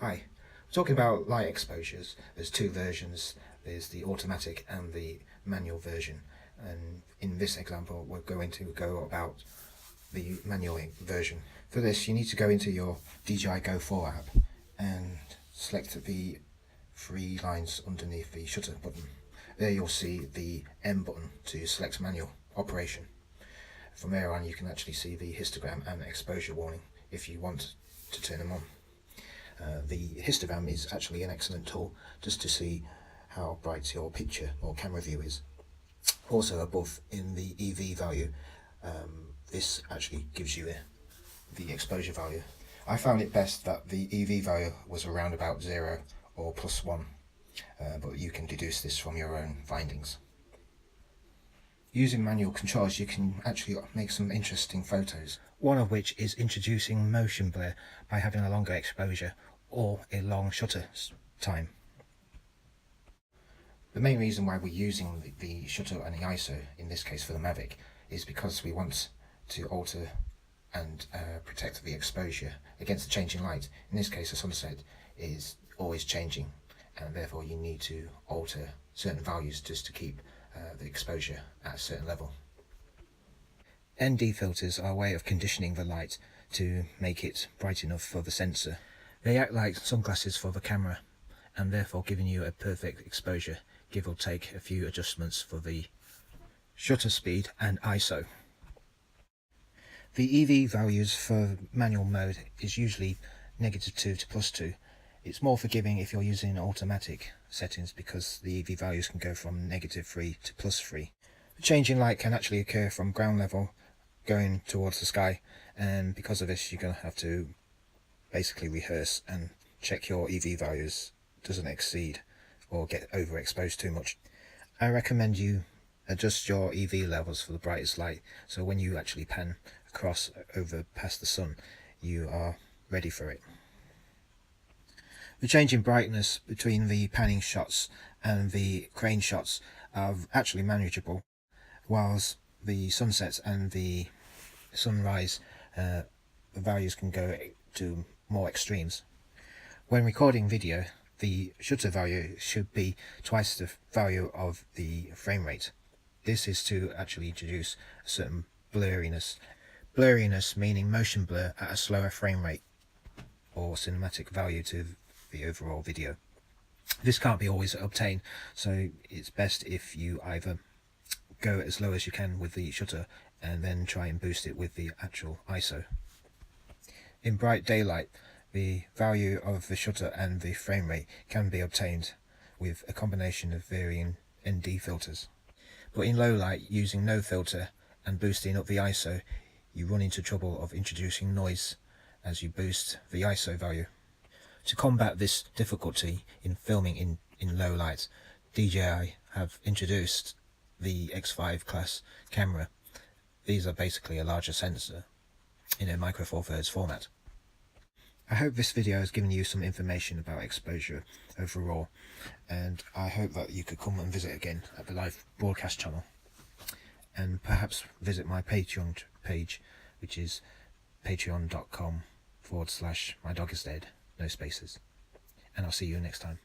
Hi, we're talking about light exposures. There's two versions. There's the automatic and the manual version. And in this example, we're going to go about the manual version. For this, you need to go into your DJI Go 4 app and select the three lines underneath the shutter button. There you'll see the M button to select manual operation. From there on, you can actually see the histogram and exposure warning if you want to turn them on. The histogram is actually an excellent tool just to see how bright your picture or camera view is. Also above in the EV value, this actually gives you the exposure value. I found it best that the EV value was around about 0 or +1, but you can deduce this from your own findings. Using manual controls, you can actually make some interesting photos. One of which is introducing motion blur by having a longer exposure or a long shutter time. The main reason why we're using the shutter and the ISO, in this case for the Mavic, is because we want to alter and protect the exposure against the changing light. In this case, the sunset is always changing, and therefore you need to alter certain values just to keep the exposure at a certain level. ND filters are a way of conditioning the light to make it bright enough for the sensor. They act like sunglasses for the camera, and therefore giving you a perfect exposure, give or take a few adjustments for the shutter speed and ISO. The EV values for manual mode is usually -2 to +2. It's more forgiving if you're using automatic settings because the EV values can go from -3 to +3. The change in light can actually occur from ground level going towards the sky, and because of this you're going to have to basically rehearse and check your EV values doesn't exceed or get overexposed too much. I recommend you adjust your EV levels for the brightest light, so when you actually pan across over past the sun you are ready for it. The change in brightness between the panning shots and the crane shots are actually manageable, whilst the sunsets and the sunrise the values can go to more extremes. When recording video, the shutter value should be twice the value of the frame rate. This is to actually introduce a certain blurriness. Blurriness meaning motion blur at a slower frame rate or cinematic value to the overall video. This can't be always obtained, so it's best if you either go as low as you can with the shutter and then try and boost it with the actual ISO. In bright daylight, the value of the shutter and the frame rate can be obtained with a combination of varying ND filters. But in low light, using no filter and boosting up the ISO, you run into trouble of introducing noise as you boost the ISO value. To combat this difficulty in filming in low light, DJI have introduced the X5 class camera. These are basically a larger sensor in a Micro Four Thirds format. I hope this video has given you some information about exposure overall, and I hope that you could come and visit again at the live broadcast channel, and perhaps visit my Patreon page, which is patreon.com/mydogIsDead, no spaces. And I'll see you next time.